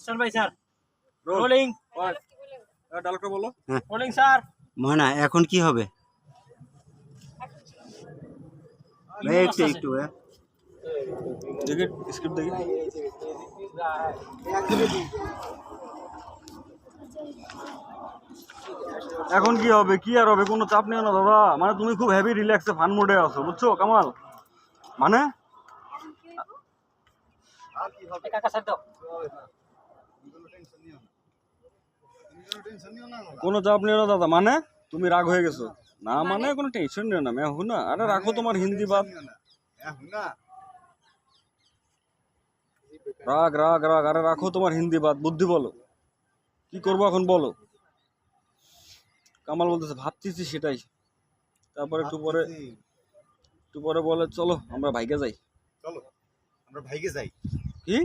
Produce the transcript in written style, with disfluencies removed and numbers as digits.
Stand by sir, rolling. ডায়লগটা বলো। Rolling sir. ময়না এখন কি হবে? ভাই একটু একটু দেখি স্ক্রিপ্ট দেখি। এখন কি হবে, কি আর হবে, কোনো চাপ নিও না দাদা। মানে তুমি খুব হেভি রিল্যাক্সে ফান মোডে আছো, বুঝছো কামাল? মানে কাকা স্যার দাও। কোনো চাপ নিও না দাদা। মানে তুমি রাগ হয়ে গেছো না? মানে কোনো টেনশন নিও না, मैं हूं ना। আরে রাখো তোমার হিন্দি বাদ, রাগ রাগ রাগ। আরে রাখো তোমার হিন্দি বাদ, বুদ্ধি বলো কি করবো এখন বলো। কামাল বলতেছে ভাবতেছি সেটাই। তারপর একটু পরে বলে চলো আমরা ভাইকে যাই। চলো আমরা ভাইকে যাই। কি